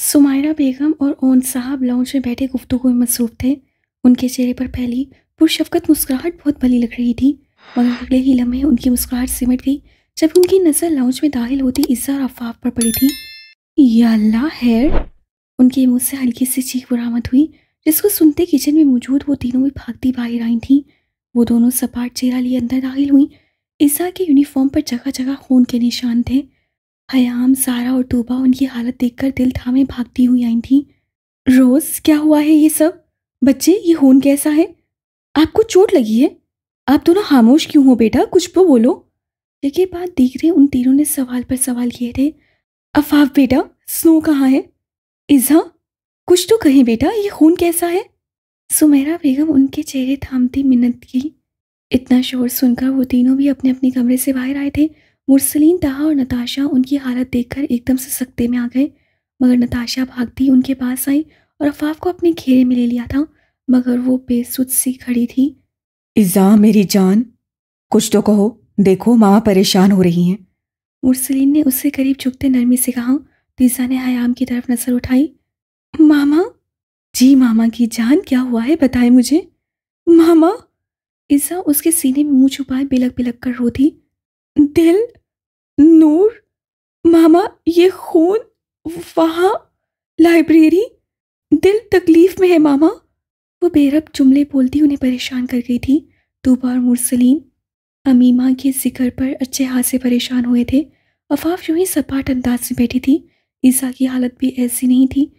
सुमायरा बेगम और ओन साहब लाउंज में बैठे गुफ्तगू में मसरूफ थे। उनके चेहरे पर फैली पुरशफ़क़त मुस्कुराहट बहुत भली लग रही थी, मगर अगले ही लम्हे उनकी मुस्कुराहट सिमट गई जब उनकी नज़र लाउंज में दाखिल होती इज़्ज़ा और अफ़ाफ़ पर पड़ी थी। या अल्लाह खैर! उनके मुंह से हल्की सी चीख बरामद हुई, जिसको सुनते किचन में मौजूद वो तीनों भी भागती बाहर आई थीं। वो दोनों सपाट चेहरा लिए अंदर दाखिल हुई। इज़्ज़ा के यूनिफॉर्म पर जगह जगह खून के निशान थे। हयाम, सारा और तूबा उनकी हालत देखकर दिल थामे भागती हुई आई थीं। रोज़, क्या हुआ है ये सब? बच्चे, ये खून कैसा है? आपको चोट लगी है? आप दोनों खामोश क्यों हो बेटा? कुछ तो बोलो। ये बात देख रहे उन तीनों ने सवाल पर सवाल किए थे। अफाफ बेटा, स्नो कहाँ है? इज़्ज़ा, कुछ तो कहें बेटा, ये खून कैसा है? सुमेरा बेगम उनके चेहरे थामती मिन्नत की। इतना शोर सुनकर वो तीनों भी अपने अपने कमरे से बाहर आए थे। मुरसलीन, ताहा और नताशा उनकी हालत देखकर एकदम से सकते में आ गए, मगर नताशा भागती उनके पास आई और अफाफ को अपने घेरे में ले लिया था, मगर वो बेसुध सी खड़ी थी। इज़्ज़ा मेरी जान, कुछ तो कहो, देखो मामा परेशान हो रही हैं। मुरसलीन ने उससे करीब झुकते नरमी से कहा तो इज़्ज़ा ने हयाम की तरफ नजर उठाई। मामा? जी मामा की जान, क्या हुआ है, बताए मुझे। मामा? इज़्ज़ा उसके सीने में मुंह छुपाए बिलक बिलक कर रो थी। दिल, नूर, मामा, ये खून, वहाँ लाइब्रेरी, दिल तकलीफ में है मामा। वो बेरब जुमले बोलती उन्हें परेशान कर गई थी। तूबा और मुरसलीन अमीमा के जिक्र पर अच्छे हाथ से परेशान हुए थे। अफाफ यूं ही सपाट अंदाज से बैठी थी। ईसा की हालत भी ऐसी नहीं थी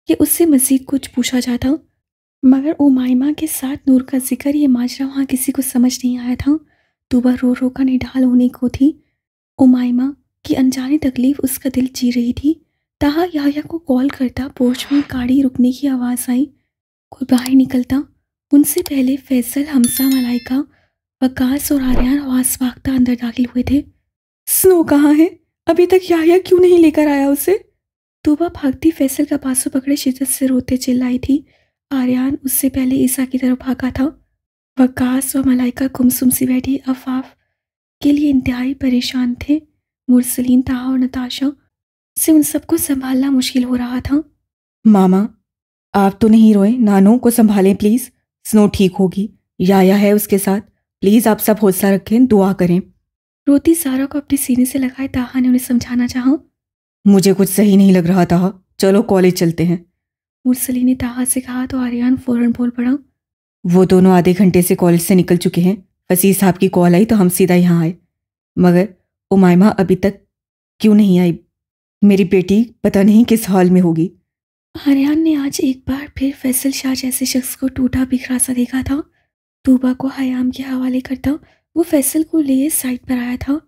कि उससे मज़ीद कुछ पूछा जाता, मगर उमाइमा के साथ नूर का जिक्र ये माजरा वहाँ किसी को समझ नहीं आया था। तूबा रो रो कर निढाल होने को थी। उमाइमा की अनजानी तकलीफ उसका दिल जी रही थी। ताहा याह्या को कॉल करता पोर्च में गाड़ी रुकने की आवाज़ आई। कोई बाहर निकलता। उनसे पहले फैसल, हमसा, मलाइका, वकास और आर्यन आवाज़ भागता अंदर दाखिल हुए थे। स्नो कहाँ है? अभी तक याह्या क्यों नहीं लेकर आया उसे? तूबा भागती फैसल का पासू पकड़े शिद्दत से रोते चिल्लाई थी। आर्यन उससे पहले ईसा की तरफ भागा था। वकास और मलाइका गुमसुम सी बैठी अफाफ के लिए इंतहाई परेशान थे। मुरसलीन, ताहा और नताशा से उन सबको संभालना मुश्किल हो रहा था। मामा, आप तो नहीं रोए, नानों को संभालें प्लीज़। स्नो ठीक होगी, याया है उसके साथ। प्लीज़ आप सब हौसला रखें, दुआ करें। रोती सारा को अपने सीने से लगाए ताहा ने उन्हें समझाना चाहा। मुझे कुछ सही नहीं लग रहा था, चलो कॉलेज चलते हैं। मुरसली ने ताहा से कहा तो आर्यन फौरन बोल पड़ा। वो दोनों आधे घंटे से कॉलेज से निकल चुके हैं। फसीह साहब की कॉल आई तो हम सीधा यहाँ आए, मगर उमाइमा अभी तक क्यों नहीं आई? मेरी बेटी पता नहीं किस हाल में होगी। आर्यन ने आज एक बार फिर फैसल शाह जैसे शख्स को टूटा बिखरा सा देखा था। तूबा को हयाम के हवाले करता वो फैसल को लिए साइड पर आया था।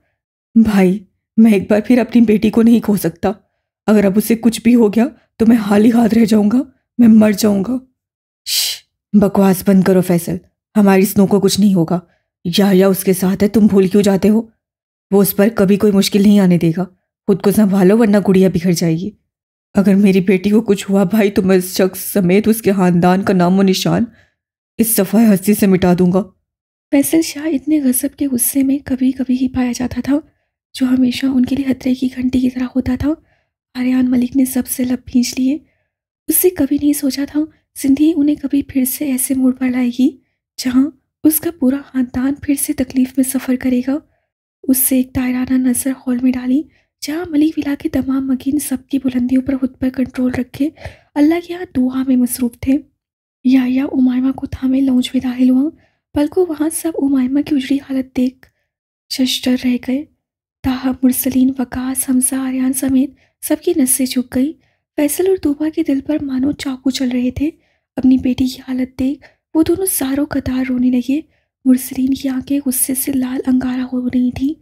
भाई, मैं एक बार फिर अपनी बेटी को नहीं खो सकता। अगर अब उसे कुछ भी हो गया तो मैं हाल ही हाथ रह जाऊंगा, मैं मर जाऊंगा। बकवास बंद करो फैसल, हमारी स्नो को कुछ नहीं होगा। या उसके साथ है, तुम भूल क्यों जाते हो? वो उस पर कभी कोई मुश्किल नहीं आने देगा। खुद को संभालो वरना गुड़िया बिखर जाएगी। अगर मेरी बेटी को कुछ हुआ भाई तो मैं इस शख्स समेत उसके खानदान का नामो निशान इस सफ़ाए हस्ती से मिटा दूंगा। फैसल शाह इतने गजब के गुस्से में कभी कभी ही पाया जाता था, जो हमेशा उनके लिए खतरे की घंटी की तरह होता था। आर्यन मलिक ने सबसे लब खींच लिए। उससे कभी नहीं सोचा था जिंदगी उन्हें कभी फिर से ऐसे मोड़ पर लाएगी जहां उसका पूरा खानदान फिर से तकलीफ में सफ़र करेगा। उससे एक तायराना नज़र हॉल में डाली, जहां मलिक विला के तमाम मकीन सबकी बुलंदियों पर खुद पर कंट्रोल रखे अल्लाह के यहाँ दुआ में मसरूफ थे। या उमाइमा को थामे लॉन्च में दाखिल हुआ। पलको वहाँ सब उमाइमा की उजड़ी हालत देख शशदर रह गए। ताहा, मुरसलीन, वकास, हमजा, आर्यन समेत सबकी नसें झुक गई। फैसल और तूबा के दिल पर मानो चाकू चल रहे थे। अपनी बेटी की हालत देख वो दोनों सारों कतार रोने लगे। मुरसलीन की आंखें गुस्से से लाल अंगारा हो रही थी।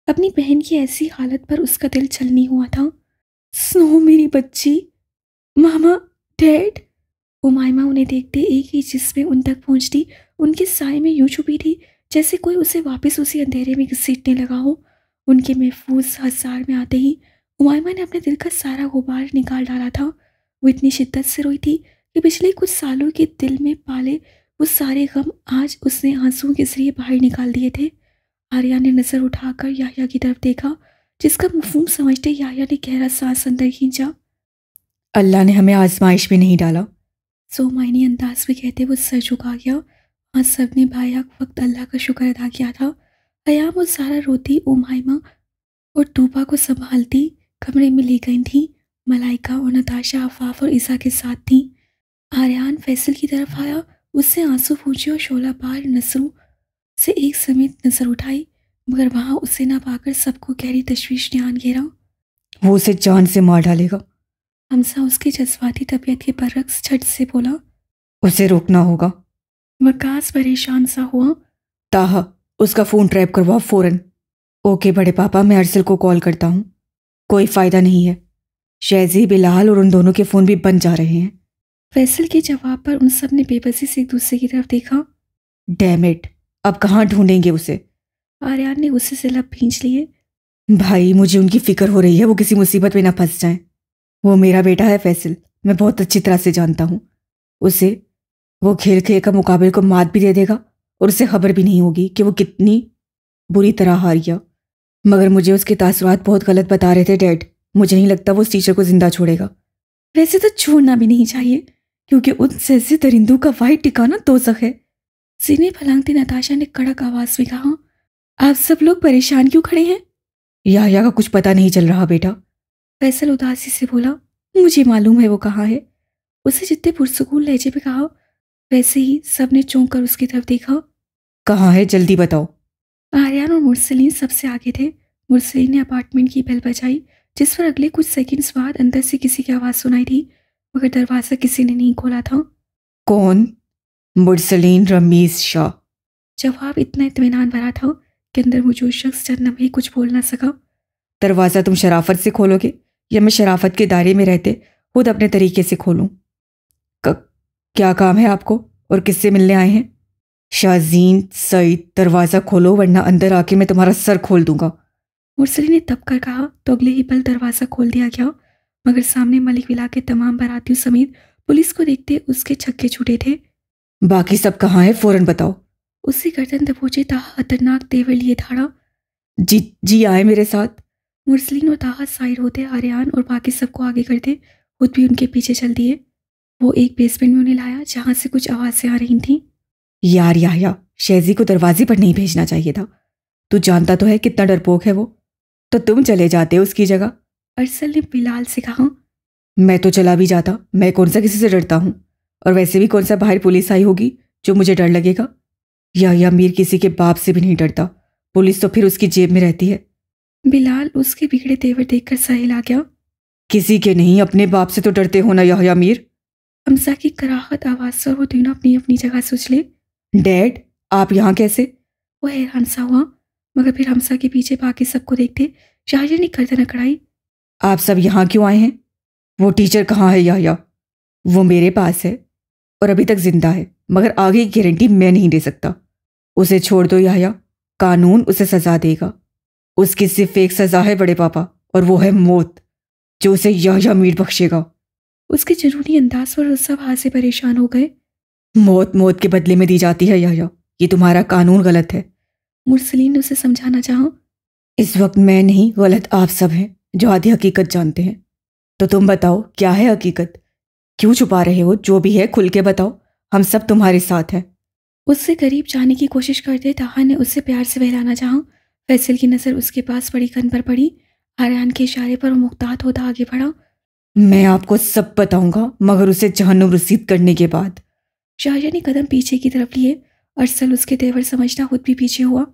अपनी बहन की ऐसी हालत पर उसका दिल छलनी हुआ था। स्नो मेरी बच्ची, मामा, डैड। उमाइमा उन्हें देखते एक ही जिस्म में उन तक पहुंचती, उनके साए में यूं छुपी थी जैसे कोई उसे वापस उसी अंधेरे में घसीटने लगा हो। उनके महफूज हजार में आते ही उमाइमा ने अपने दिल का सारा गुबार निकाल डाला था। वो इतनी शिद्दत से रोई थी कि पिछले कुछ सालों के दिल में पाले वो सारे गम आज उसने आंसुओं के जरिए बाहर निकाल दिए थे। आर्या ने नज़र उठाकर याह्या की तरफ देखा, जिसका मफहूम समझते याह्या ने गहरा सांस अंदर खींचा। अल्लाह ने हमें आजमाइश में नहीं डाला। सोमाइनी अंदाज में कहते वो सर झुका गया। वहाँ सब ने बायाक वक्त अल्लाह का शुक्र अदा किया था। हयाम और सारा रोती उमाइमा और तूबा को संभालती कमरे में ले गई थी। मलाइका और नताशा अफाफ और ईसा के साथ थी। आर्यान फैसल की तरफ आया, उससे आंसू पूछे और शोला पार नसरू से एक समेत नजर उठाई, मगर वहां उसे ना पाकर सबको गहरी तशवीश ने आन घेरा। वो उसे जान से मार डालेगा। हमसा उसकी जज्बाती तबीयत के बरक्स झट से बोला। उसे रोकना होगा। वकास परेशान सा हुआ। ताहा, उसका फोन ट्रैप करवाओ फौरन। ओके बड़े पापा, मैं अरसल को कॉल करता हूँ। कोई फायदा नहीं है, शहजी, बिलाल और उन दोनों के फोन भी बंद जा रहे हैं। फैसल के जवाब पर उन सब ने बेबसी से एक दूसरे की तरफ देखा। डैम इट, अब कहाँ ढूंढेंगे उसे? आर्यान ने उसे से लब भींच लिए। भाई, मुझे उनकी फिक्र हो रही है, वो किसी मुसीबत में ना फंस जाएं। वो मेरा बेटा है फैसल, मैं बहुत अच्छी तरह से जानता हूँ उसे। वो खेल खेल का मुकाबले को मात भी दे देगा और उसे खबर भी नहीं होगी कि वो कितनी बुरी तरह हार गया। मगर मुझे उसके तासुरात बहुत गलत बता रहे थे डैड। मुझे नहीं लगता वो उस टीचर को जिंदा छोड़ेगा। वैसे तो छोड़ना भी नहीं चाहिए, क्योंकि उन जैसे दरिंदों का वाहिद ठिकाना दोज़ख है। सीने फलांगती नताशा ने कड़क आवाज में कहा। आप सब लोग परेशान क्यों खड़े हैं? याह्या का कुछ पता नहीं चल रहा बेटा। फैसल उदासी से बोला। मुझे मालूम है वो कहाँ है। उसे जितने पुरसुकून लहजे पे कहा, वैसे ही सबने चौंक कर उसकी तरफ देखा। कहाँ है, जल्दी बताओ। आर्यान और मुरसलीन सबसे आगे थे। मुरसलीन ने अपार्टमेंट की बेल बजाई, जिस पर अगले कुछ सेकंड्स बाद अंदर से किसी की आवाज़ सुनाई दी, मगर दरवाज़ा किसी ने नहीं खोला था। कौन? मुरसलीन रमीज शाह। जवाब इतना इत्मीनान भरा था कि अंदर मौजूद शख्स चंद लम्हे कुछ बोल ना सका। दरवाज़ा तुम शराफत से खोलोगे या मैं शराफत के दायरे में रहते खुद अपने तरीके से खोलूं? क्या काम है आपको और किससे मिलने आए हैं? शाजीन सईद, दरवाज़ा खोलो वरना अंदर आके मैं तुम्हारा सर खोल दूंगा। मुरसली ने तब कर कहा तो अगले ही पल दरवाज़ा खोल दिया गया, मगर सामने मलिक विला के तमाम बारातियों समेत पुलिस को देखते उसके छक्के छूटे थे। बाकी सब कहाँ है, फौरन बताओ। उसकी गर्दन दबोचे ताहा खतरनाक तेवर लिए धाड़ा। जी जी आए मेरे साथ। मुरसलीन और ताहा साइड होते आर्यान और बाकी सबको आगे करते खुद भी उनके पीछे चल दिए। वो एक बेसमेंट में उन्हें लाया जहां से कुछ आवाज़ें आ रही थीं। यार याह्या, शहजी को दरवाजे पर नहीं भेजना चाहिए था। तू जानता तो है कितना डरपोक है वो। तो तुम चले जाते उसकी जगह। अरसल ने बिलाल से कहा। मैं तो चला भी जाता, मैं कौन सा किसी से डरता हूँ। और वैसे भी कौन सा बाहर पुलिस आई होगी जो मुझे डर लगेगा। याह्या मीर किसी के बाप से भी नहीं डरता, पुलिस तो फिर उसकी जेब में रहती है। बिलाल उसके बिगड़े तेवर देखकर सहेल आ गया। किसी के नहीं, अपने बाप से तो डरते हो ना याह्या मीर। हमसा की कराहत आवाज से वो तीनों अपनी अपनी जगह से उछले। डैड, आप यहाँ कैसे? वो हैरान सा हुआ, मगर फिर हमसा के पीछे बाकी सबको देखते शाहजहां ने गर्दन अकड़ाई। आप सब यहाँ क्यों आए हैं? वो टीचर कहाँ है याह्या? वो मेरे पास है और अभी तक जिंदा है, मगर आगे की गारंटी मैं नहीं दे सकता। उसे छोड़ दो याह्या, कानून उसे सजा देगा। उसकी सिर्फ एक सजा है बड़े पापा, और वो है मौत, जो उसे याह्या मीर बख्शेगा। उसके जरूरी अंदाज पर सब हाथ से परेशान हो गए। मौत मौत के बदले में दी जाती है याह्या, ये तुम्हारा कानून गलत है। मुरसलीन ने उसे समझाना चाहा। इस वक्त मैं नहीं, गलत आप सब हैं जो आधी हकीकत जानते हैं। तो तुम बताओ, क्या है हकीकत? क्यों छुपा रहे हो? जो भी है खुल के बताओ, हम सब तुम्हारे साथ हैं। उससे करीब जाने की कोशिश करते ताहा ने उससे प्यार से बहलाना चाहा। फैसल की नज़र उसके पास पड़ी कन पर पड़ी। आर्यान के इशारे पर वो मुख्तात होता आगे बढ़ा। मैं आपको सब बताऊंगा, मगर उसे जहन्नुम रसीद करने के बाद। शाहजहां ने कदम पीछे की तरफ लिए। अरसल उसके तेवर समझना खुद भी पीछे हुआ।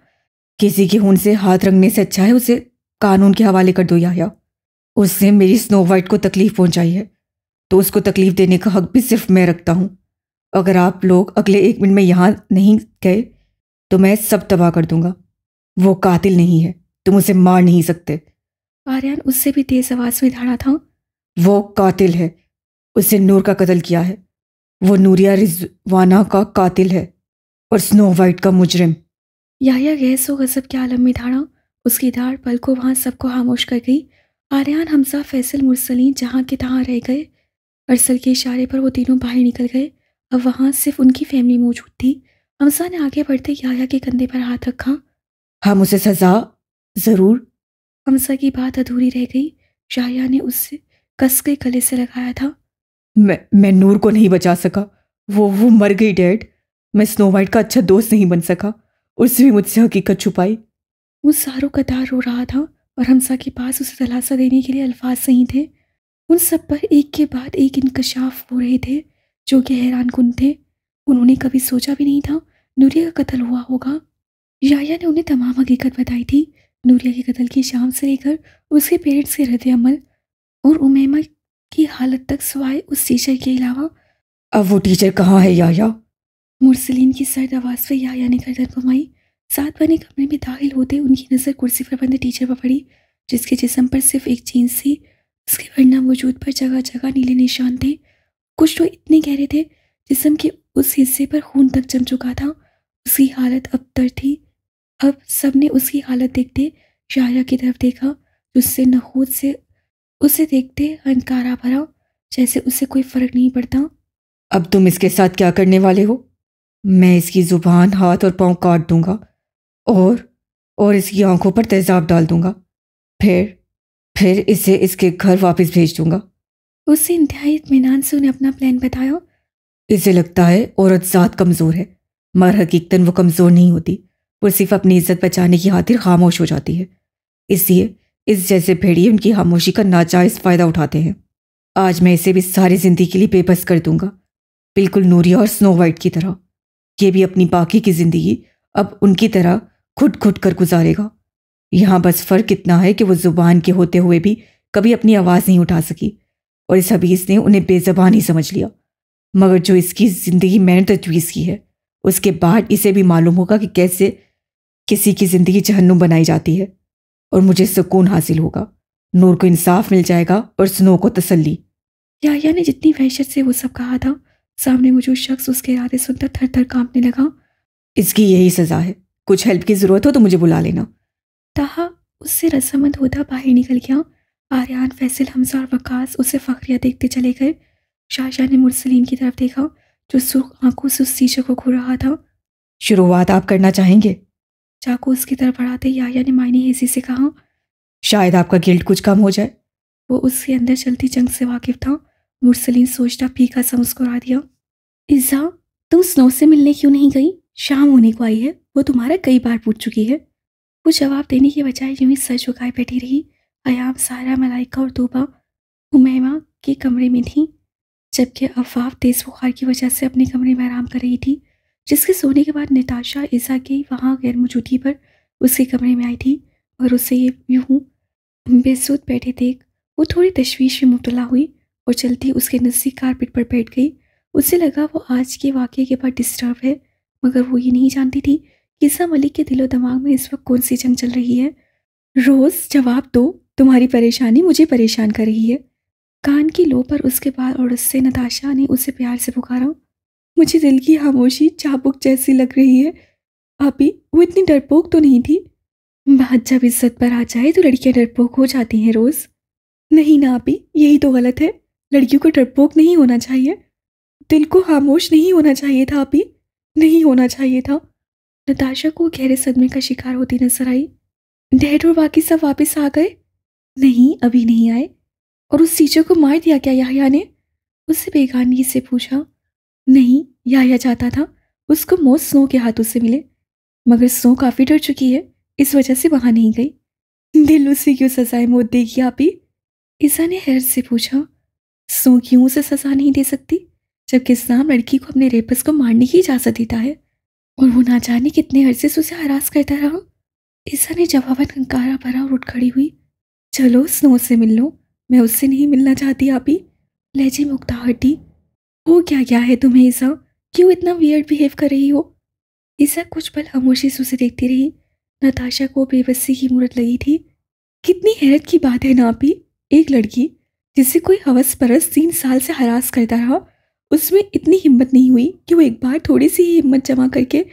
किसी के खून से हाथ रंगने से अच्छा है उसे कानून के हवाले कर दो याह्या। उसने मेरी स्नो वाइट को तकलीफ पहुंचाई है, तो उसको तकलीफ देने का हक भी सिर्फ मैं रखता हूं। अगर आप लोग अगले 1 मिनट में यहां नहीं गए तो मैं सब तबाह कर दूंगा। वो कातिल नहीं है, तुम उसे मार नहीं सकते। आर्यान उससे भी तेज आवाज में धाड़ा था। वो कातिल है, उसने नूर का कत्ल किया है। वो नूरिया रिजवाना का कातिल है और स्नो वाइट का मुजरिम। याह्या गैस व गजब के आलम में धाड़ा। उसकी धाड़ पल को वहां सबको खामोश कर गई। आर्यान, हमजा, फैसल, मुरसलीन जहां के तहां रह गए। अरसल के इशारे पर वो तीनों बाहर निकल गए। अब वहां सिर्फ उनकी फैमिली मौजूद थी। हमजा ने आगे बढ़ते याह्या के कंधे पर हाथ रखा। हम उसे सजा जरूर। हमजा की बात अधूरी रह गई। शाहजहां ने उससे कस के गले से लगाया था। मैं नूर को नहीं बचा सका। वो मर गई डैड। मैं स्नो वाइट का अच्छा दोस्त नहीं बन सका। उसने भी मुझसे हकीकत छुपाई। वो सारों कतार रो रहा था और हमसा के पास उसे दिलासा देने के लिए अल्फाज नहीं थे। उन सब पर एक के बाद एक इंकशाफ हो रहे थे जो कि हैरान कुन थे। उन्होंने कभी सोचा भी नहीं था नूरिया का कत्ल हुआ होगा। याया ने उन्हें तमाम हकीकत बताई थी, नूरिया के कत्ल की शाम से लेकर उसके पेरेंट्स के रद्द-ए-अमल और उमैमा की हालत तक, सिवाय उस टीचर के अलावा। अब वो टीचर कहाँ है याया? मुरसलीन की सर्द आवाज़ पर याया ने गर्दन घुमाई। साथ बने कमरे में दाखिल होते उनकी नज़र कुर्सी पर बंद टीचर पर पड़ी, जिसके जिस्म पर सिर्फ एक जीन्स थी। उसके वरना वजूद पर जगह जगह नीले निशान थे, कुछ तो इतने गहरे थे जिस्म के उस हिस्से पर खून तक जम चुका था। उसकी हालत अबतर थी। अब सबने उसकी हालत देखते याया की तरफ देखा, जिससे नहूद से उसे देखते हंकारा भरा, जैसे उसे कोई फर्क नहीं पड़ता। अब तुम इसके साथ क्या करने वाले हो? मैं इसकी जुबान, हाथ और पांव काट दूंगा और इसकी आंखों पर तेजाब डाल दूंगा। फिर इसे इसके घर वापस भेज दूंगा। उससे इंतहाई इत्मीनान से उन्हें अपना प्लान बताया। इसे लगता है औरत ज़ात कमज़ोर है, मगर हकीकतन वो कमज़ोर नहीं होती। वो सिर्फ अपनी इज्जत बचाने की खातिर खामोश हो जाती है। इसलिए इस जैसे भेड़िए उनकी खामोशी का नाजायज़ फ़ायदा उठाते हैं। आज मैं इसे भी सारी ज़िंदगी के लिए बेबस कर दूंगा, बिल्कुल नूरिया और स्नो वाइट की तरह। ये भी अपनी बाकी की ज़िंदगी अब उनकी तरह घुट कर गुजारेगा। यहाँ बस फ़र्क इतना है कि वो ज़ुबान के होते हुए भी कभी अपनी आवाज़ नहीं उठा सकी और इस हबीस ने उन्हें बेज़बान ही समझ लिया। मगर जो इसकी ज़िंदगी मैंने तजवीज़ की है, उसके बाद इसे भी मालूम होगा कि कैसे किसी की ज़िंदगी जहन्नुम बनाई जाती है, और मुझे सुकून हासिल होगा। नूर को इंसाफ मिल जाएगा और स्नो को तसल्ली। याया ने जितनी वहशत से वो सब कहा था, सामने मौजूद शख्स उसके इरादे सुनकर थर थर कांपने लगा। इसकी यही सज़ा है। कुछ हेल्प की ज़रूरत हो तो मुझे बुला लेना। ताहा उससे रजामंद होता बाहर निकल गया। आर्यान, फैसल, हमजा और वकास उसे फखरिया देखते चले गए। शाहजहां ने मुरसलीन की तरफ देखा, जो सुर्ख आंखों से उस टीचर को घूर रहा था। शुरुआत आप करना चाहेंगे? चाकू उसकी तरफ बढ़ाते याया ने मायने हेजी से कहा। शायद आपका गिल्ट कुछ कम हो जाए। वो उसके अंदर चलती जंग से वाकिफ था। मुरसलीन सोचता फीका सा मुस्कुरा दिया। इज़ा, तुम स्नो से मिलने क्यों नहीं गई? शाम होने को आई है, वो तुम्हारा कई बार पूछ चुकी है। वो जवाब देने के बजाय यूं ही सर झुकाए बैठी रही। अयाम, सारा, मलाइका और तूबा उमैमा के कमरे में थी, जबकि अफाफ तेज बुखार की वजह से अपने कमरे में आराम कर रही थी, जिसके सोने के बाद नताशा इज़ा की वहाँ गैर मौजूदगी पर उसके कमरे में आई थी। और उसे ये यूं बेसुध बैठे देख वो थोड़ी तशवीश में मुब्तला हुई और चलती उसके नज़दीक कारपेट पर बैठ गई। उसे लगा वो आज के वाक़े के बाद डिस्टर्ब है, मगर वो ये नहीं जानती थी कि ईसा मलिक के दिलो दिमाग में इस वक्त कौन सी जंग चल रही है। रोज़, जवाब दो, तुम्हारी परेशानी मुझे परेशान कर रही है। कान की लो पर उसके बाद और उससे नताशा ने उसे प्यार से पुकारा। मुझे दिल की खामोशी चाबुक जैसी लग रही है। अभी वो इतनी डरपोक तो नहीं थी। बात जब इज्जत पर आ जाए तो लड़कियां डरपोक हो जाती हैं रोज़। नहीं ना अभी, यही तो गलत है। लड़कियों को डरपोक नहीं होना चाहिए, दिल को खामोश नहीं होना चाहिए था अभी, नहीं होना चाहिए था। नताशा को गहरे सदमे का शिकार होती नजर आई। डैड और बाकी सब वापस आ गए? नहीं, अभी नहीं आए। और उस टीचर को मार दिया क्या याया ने? उससे बेगानी से पूछा। नहीं, याया चाहता था उसको मौत स्नो के हाथों से मिले, मगर स्नो काफ़ी डर चुकी है, इस वजह से वहां नहीं गई। दिल उसे क्यों सजाए मौत देगी आपी? ईसा ने हैरत से पूछा। स्नो क्यों उसे सजा नहीं दे सकती, जबकि इस्लाम लड़की को अपने रेपस को मारने की इजाज़त देता है, और वो ना जाने कितने अरसे से उसे हरास करता रहा। ईसा ने जवाबन हंकारा भरा और उठ खड़ी हुई। चलो स्नो से मिल लो, मैं उससे नहीं मिलना चाहती आपी। लहजे में उकताहट दी। हो क्या है तुम्हें ईसा, क्यों इतना वियर्ड बिहेव कर रही हो? ईसा कुछ पल खामोशी से उसे देखती रही। नताशा को बेबसी की मूरत लगी थी। कितनी हैरत की बात है ना आपी, एक लड़की जिसे कोई हवस परस 3 साल से हरास करता रहा, उसमें इतनी हिम्मत नहीं हुई कि वो एक बार थोड़ी सी ही हिम्मत जमा करके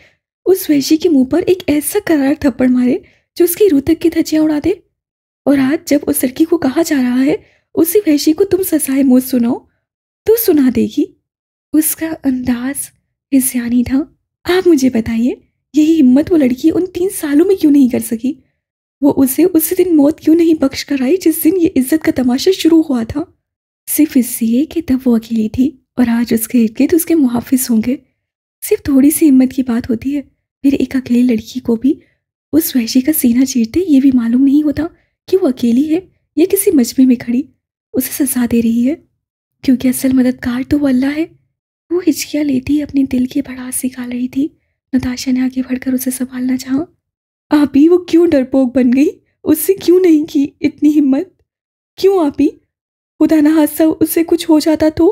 उस वैशी के मुंह पर एक ऐसा करार थप्पड़ मारे जो उसकी रूह तक की धज्जियां उड़ा दे। और आज जब उस लड़की को कहा जा रहा है उसी वैशी को तुम सजाए मौत सुनाओ, तो सुना देगी। उसका अंदाज हिस्यानी था। आप मुझे बताइए, यही हिम्मत वो लड़की उन 3 सालों में क्यों नहीं कर सकी? वो उसे उसी दिन मौत क्यों नहीं बख्श कर आई जिस दिन ये इज्जत का तमाशा शुरू हुआ था? सिर्फ इसलिए कि तब वो अकेली थी और आज उसके इर्द गिर्द उसके मुहाफिज होंगे। सिर्फ थोड़ी सी हिम्मत की बात होती है, फिर एक अकेली लड़की को भी उस वहशी का सीना चीरते ये भी मालूम नहीं होता कि वो अकेली है या किसी मजमे में खड़ी उसे सजा दे रही है, क्योंकि असल मददगार तो वो अल्लाह है। वो हिचकियाँ लेती अपने दिल की भड़ास निकाल रही थी। नताशा ने आगे बढ़कर उसे संभालना चाहा। आप ही वो क्यों डरपोक बन गई? उससे क्यों नहीं की इतनी हिम्मत? क्यों आप ही? खुदा ना हादसा उससे कुछ हो जाता तो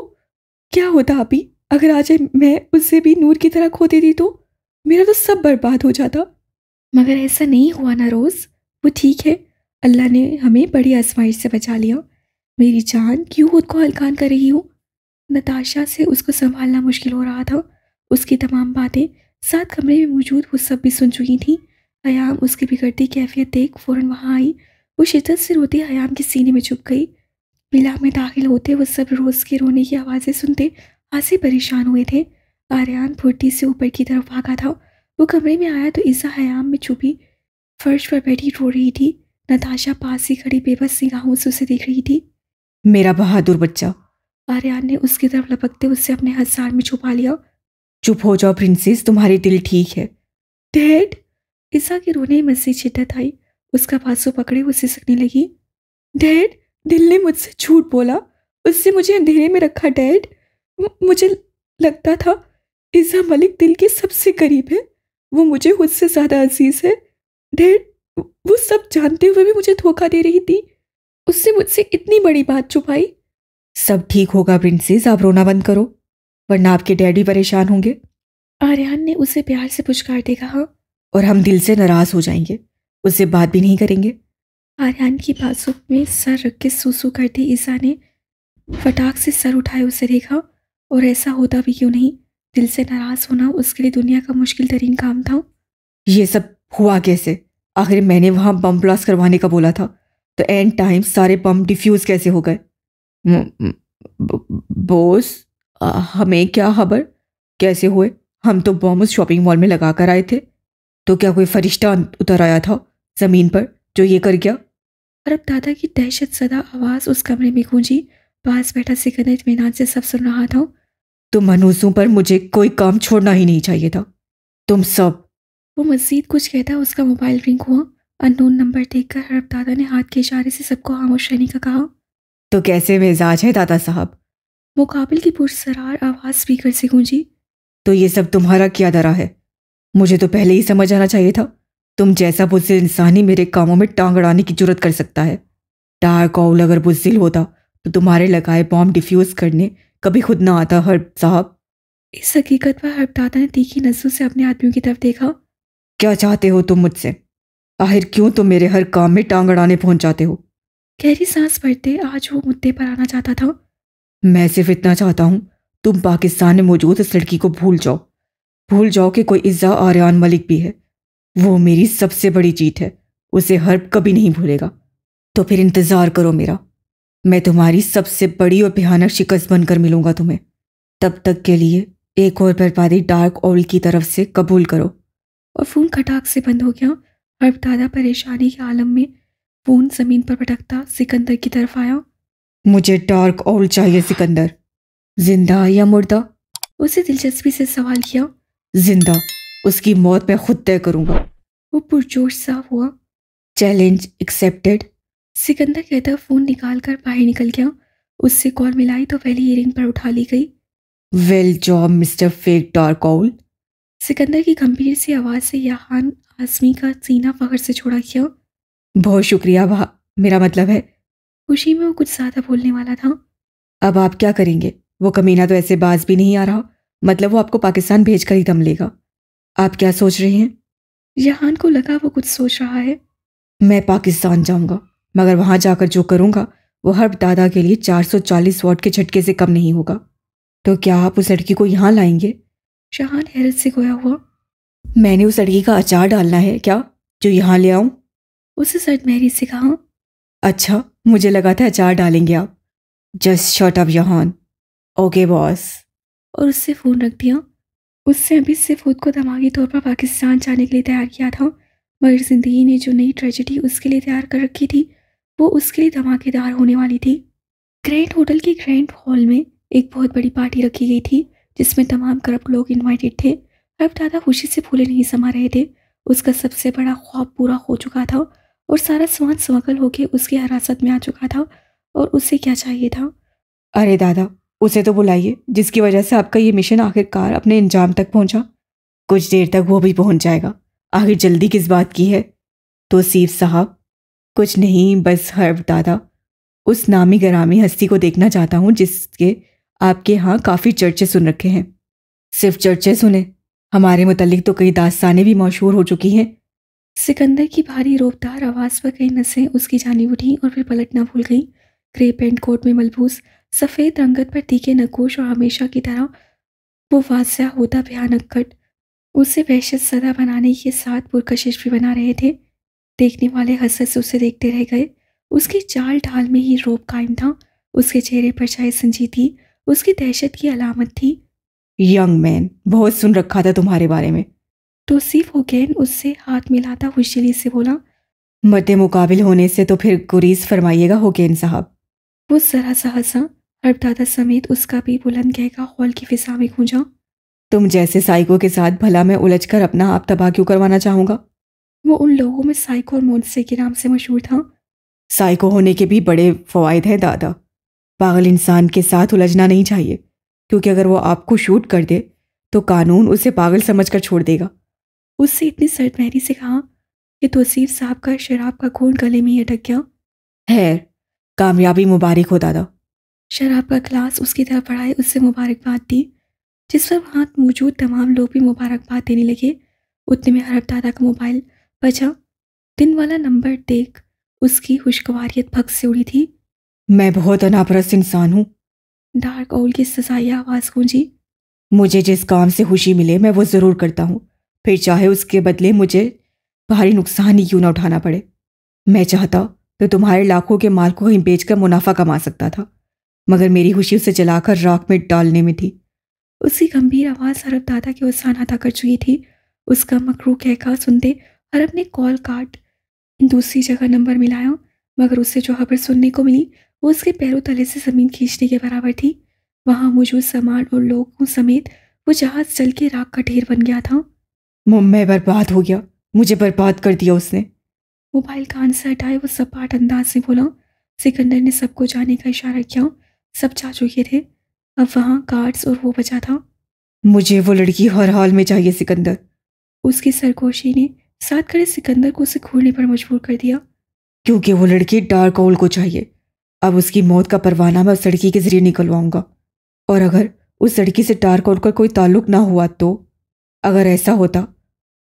क्या होता आप ही? अगर आज मैं उससे भी नूर की तरह खो देती तो मेरा तो सब बर्बाद हो जाता। मगर ऐसा नहीं हुआ ना रोज़। वो ठीक है, अल्लाह ने हमें बड़ी आजमाइश से बचा लिया। मेरी जान क्यों खुद को हलकान कर रही हो? नताशा से उसको संभालना मुश्किल हो रहा था। उसकी तमाम बातें साथ कमरे में मौजूद वो सब भी सुन चुकी थी। हयाम उसकी बिगड़ती कैफियत देख फ़ौरन वहाँ आई। वो शिद्दत से रोती हयाम के सीने में छुप गई। विला में दाखिल होते वो सब रोज़ के रोने की आवाज़ें सुनते हासे परेशान हुए थे। आर्यान फुर्ती से ऊपर की तरफ भागा था। वो कमरे में आया तो ईसा हयाम में छुपी फर्श पर बैठी रो रही थी। नताशा पास ही खड़ी बेबस निगाहों से उसे देख रही थी। मेरा बहादुर बच्चा। आर्यान ने उसकी तरफ लपकते उससे अपने हसार में छुपा लिया। चुप हो जाओ प्रिंसेस, तुम्हारी दिल ठीक है। डैड! ईसा के रोने में मज़ीद शिद्दत आई। उसका बाजू पकड़े वो सिसकने लगी। डैड, दिल ने मुझसे झूठ बोला, उससे मुझे अंधेरे में रखा। डैड, मुझे लगता था ईसा मलिक दिल के सबसे करीब है, वो मुझे खुद से ज़्यादा अजीज है। डैड, वो सब जानते हुए भी मुझे धोखा दे रही थी। उससे मुझसे इतनी बड़ी बात छुपाई। सब ठीक होगा प्रिंसेस, आप रोना बंद करो, वरना आपके डैडी परेशान होंगे। आर्यान ने उसे प्यार से पुचकारते कहा। और हम दिल से नाराज हो जाएंगे, उससे बात भी नहीं करेंगे। आर्यान की बाजू में सर रख के सूसू करती ईसा ने फटाक से सर उठाए उसे देखा। और ऐसा होता भी क्यों नहीं, दिल से नाराज होना उसके लिए दुनिया का मुश्किल तरीन काम था। ये सब हुआ कैसे? आखिर मैंने वहां बम ब्लास्ट करवाने का बोला था, तो एंड टाइम सारे बम डिफ्यूज कैसे हो गए? बॉस, हमें क्या खबर कैसे हुए? हम तो बम उस शॉपिंग मॉल में लगा कर आए थे। तो क्या कोई फरिश्ता उतर आया था जमीन पर जो ये कर गया? और अब दादा की दहशत सदा आवाज़ उस कमरे में गूंजी। पास बैठा सिकंदर इत्मीनान से सब सुन रहा था। तुम मनूसों पर मुझे कोई काम छोड़ना ही नहीं चाहिए था, तुम सब। वो मजीद कुछ कहता उसका मोबाइल रिंग हुआ। अननोन नंबर देखकर हरब दादा ने हाथ के इशारे से सबको खामोश रहने का कहा। तो कैसे मिजाज है दादा साहब? मुकाबिल की पुरसरार आवाज़ स्पीकर से गूंजी। तो ये सब तुम्हारा क्या दरा है? मुझे तो पहले ही समझ आना चाहिए था। तुम जैसा बुज़दिल इंसान ही मेरे कामों में टांग अड़ाने की जुर्रत कर सकता है। डार्क ऑल अगर बुज़दिल होता तो तुम्हारे लगाए बॉम्ब डिफ्यूज करने कभी खुद ना आता हर्ब साहब। इस हकीकत पर हरब दादा ने तीखी नजरों से अपने आदमियों की तरफ देखा। क्या चाहते हो तुम मुझसे? आखिर क्यों तुम मेरे हर काम में टांग अड़ाने पहुंच जाते हो? गहरी सांस भरते आज वो मुद्दे पर आना चाहता था। मैं सिर्फ इतना चाहता हूं, तुम पाकिस्तान में मौजूद इस लड़की को भूल जाओ। भूल जाओ कि कोई इज़्ज़ा आर्यान मलिक भी है। वो मेरी सबसे बड़ी जीत है, उसे हर्ब कभी नहीं भूलेगा। तो फिर इंतज़ार करो मेरा, मैं तुम्हारी सबसे बड़ी और भयानक शिकस्त बनकर मिलूंगा तुम्हें। तब तक के लिए एक और बर्बादी डार्क ऑल की तरफ से कबूल करो। और फ़ोन खटाक से बंद हो गया। हरब दादा परेशानी के आलम में फ़ोन ज़मीन पर पटकता सिकंदर की तरफ आया। मुझे डार्क ऑल चाहिए सिकंदर, जिंदा या मुर्दा? उसे दिलचस्पी से सवाल किया। जिंदा, उसकी मौत मैं खुद तय करूंगा। वो पुरजोश सा हुआ। Challenge accepted. सिकंदर कहता फ़ोन निकाल कर बाहर निकल गया। उससे कॉल मिलाई तो पहली इयरिंग पर उठा ली गई। Well job mister fake dark all. Sikandar की गंभीर सी आवाज़ से यहान आसमी का सीना फखर से छोड़ा किया। बहुत शुक्रिया भा, मेरा मतलब है। खुशी में वो कुछ ज़्यादा बोलने वाला था। अब आप क्या करेंगे? वो कमीना तो ऐसे बाज भी नहीं आ रहा, मतलब वो आपको पाकिस्तान भेजकर ही दम लेगा। आप क्या सोच रहे हैं? यहान को लगा वो कुछ सोच रहा है। मैं पाकिस्तान जाऊंगा, मगर वहां जाकर जो करूंगा वो हर्ब दादा के लिए 440 वॉट के झटके से कम नहीं होगा। तो क्या आप उस लड़की को यहाँ लाएंगे? शहान हैरत से गोया हुआ। मैंने उस लड़की का अचार डालना है क्या, जो यहाँ ले आऊं? उसे सर्द महरी से कहा। अच्छा, मुझे लगा था अचार डालेंगे आप। जस्ट शट अप यहान। Okay boss. और उससे फ़ोन रख दिया। उससे अभी से खुद को दिमागी तौर पर पाकिस्तान जाने के लिए तैयार किया था, मगर ज़िंदगी ने जो नई ट्रेजेडी उसके लिए तैयार कर रखी थी वो उसके लिए धमाकेदार होने वाली थी। ग्रैंड होटल के ग्रैंड हॉल में एक बहुत बड़ी पार्टी रखी गई थी जिसमें तमाम करप्ट लोग इनवाइटेड थे। अब दादा खुशी से फूले नहीं समा रहे थे। उसका सबसे बड़ा ख्वाब पूरा हो चुका था और सारा सामान स्मगल होकर उसकी हिरासत में आ चुका था। और उसे क्या चाहिए था? अरे दादा, उसे तो बुलाइए जिसकी वजह से आपका ये मिशन आखिरकार अपने अंजाम तक पहुंचा। कुछ देर तक वो भी पहुंच जाएगा। आखिर जल्दी किस बात की है? तौसीफ साहब, कुछ नहीं, बस हर्ब दादा, उस नामी गरामी हस्ती को देखना चाहता हूँ जिसके आपके यहाँ काफ़ी चर्चे सुन रखे हैं। सिर्फ चर्चे सुने, हमारे मुतल्लिक तो कई दास्तानें भी मशहूर हो चुकी हैं। सिकंदर की भारी रोबदार आवाज़ पर कई नसें उसकी जानिब उठी और फिर पलटना भूल गई। ग्रे पेंट कोट में मलबूस, सफ़ेद रंगत पर तीखे नकोश और हमेशा की तरह वो वाज़ह होता भयानक कट उसे वहशत सदा बनाने के साथ पुरकशिश भी बना रहे थे। देखने वाले हंस से उसे देखते रह गए। उसकी चाल ढाल में ही रौब कायम था। उसके चेहरे पर शायद संजीदगी उसकी दहशत की अलामत थी। यंग मैन, बहुत सुन रखा था तुम्हारे बारे में। तौसीफ हुसैन उससे हाथ मिलाता खुशजली से बोला। मद्दे मुकाबिल होने से तो फिर गुरीज फरमाइएगा हुसैन साहब। वो जरा सा हंसा। हरदादा समेत उसका भी बुलंद कहका हॉल की फिजा में गूंजा। तुम जैसे साइको के साथ भला मैं उलझकर अपना आप तबाह क्यों करवाना चाहूंगा? वो उन लोगों में साइको और मोनसे के नाम से मशहूर था। साइको होने के भी बड़े फ़वाइद हैं दादा। पागल इंसान के साथ उलझना नहीं चाहिए, क्योंकि अगर वो आपको शूट कर दे तो कानून उसे पागल समझकर छोड़ देगा। उससे इतनी सरदमहरी से कहा कि तौसीफ साहब का शराब का घूंट गले में ही अटक गया। खैर, कामयाबी मुबारक हो दादा। शराब का गिलास उसकी तरफ बढ़ाए उससे मुबारकबाद दी, जिस पर वहाँ मौजूद तमाम लोग भी मुबारकबाद देने लगे। उतने में हरब दादा का मोबाइल बजा। दिन वाला नंबर देख उसकी खुशगवारियत भग से उड़ी थी। मैं बहुत अनापरस्त इंसान हूँ। डार्क ओल की सजाई आवाज़ गूंजी। मुझे जिस काम से खुशी मिले मैं वो ज़रूर करता हूँ, फिर चाहे उसके बदले मुझे भारी नुकसान ही क्यों ना उठाना पड़े। मैं चाहता तो तुम्हारे लाखों के माल को कहीं बेचकर मुनाफा कमा सकता था, मगर मेरी खुशी उसे जलाकर राख में डालने में थी। उसकी गंभीर आवाज़ हरब दादा के उत्साह अदा कर चुकी थी। उसका मकरू कहका सुनते हरब ने कॉल काट दूसरी जगह नंबर मिलाया, मगर उससे जो खबर सुनने को मिली वो उसके पैरों तले से ज़मीन खींचने के बराबर थी। वहाँ मौजूद सामान और लोगों समेत वो जहाज़ जल के राख का ढेर बन गया था। मैं बर्बाद हो गया, मुझे बर्बाद कर दिया उसने। मोबाइल कान से हटाए वो सपाट अंदाज से बोला। सिकंदर ने सबको जाने का इशारा किया। सब जा चुके थे। अब वहाँ गार्ड्स और वो बचा था। मुझे वो लड़की हर हाल में चाहिए सिकंदर। उसकी सरगोशी ने साथ खड़े सिकंदर को उसे खोलने पर मजबूर कर दिया। क्योंकि वो लड़की डार्क ओल को चाहिए। अब उसकी मौत का परवाना मैं उस लड़की के जरिए निकलवाऊंगा, और अगर उस लड़की से डार्क ओल का कोई ताल्लुक ना हुआ तो, अगर ऐसा होता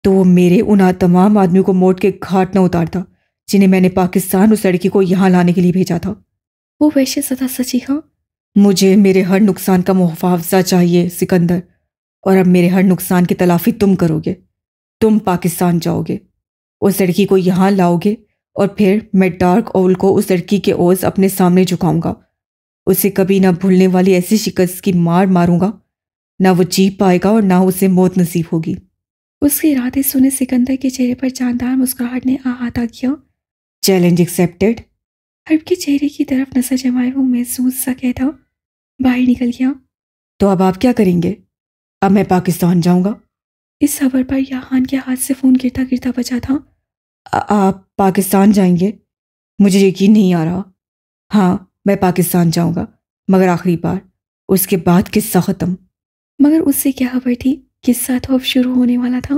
तो वो मेरे उन तमाम आदमियों को मौत के घाट न उतारता जिन्हें मैंने पाकिस्तान उस लड़की को यहाँ लाने के लिए भेजा था। वो वैसे सदा सची हाँ। मुझे मेरे हर नुकसान का मुआवजा चाहिए सिकंदर, और अब मेरे हर नुकसान की तलाफी तुम करोगे। तुम पाकिस्तान जाओगे, उस लड़की को यहाँ लाओगे, और फिर मैं डार्क ओल को उस लड़की के ओज़ अपने सामने झुकाऊंगा। उसे कभी ना भूलने वाली ऐसी शिकस्त की मार मारूंगा, ना वो जी पाएगा और ना उसे मौत नसीब होगी। उसके इरादे सुने सिकंदर के चेहरे पर जानदार मुस्कुराहट ने अहाता किया। Challenge accepted. हर्ब के चेहरे की तरफ नजर जमाए वो महसूस सा कहता बाहर निकल गया। तो अब आप क्या करेंगे? अब मैं पाकिस्तान जाऊंगा। इस खबर पर याहान के हाथ से फोन गिरता गिरता बचा था। आप पाकिस्तान जाएंगे? मुझे यकीन नहीं आ रहा। हाँ, मैं पाकिस्तान जाऊंगा, मगर आखिरी बार। उसके बाद किस्सा ख़त्म। मगर उससे क्या खबर थी? किस्सा तो अब शुरू होने वाला था।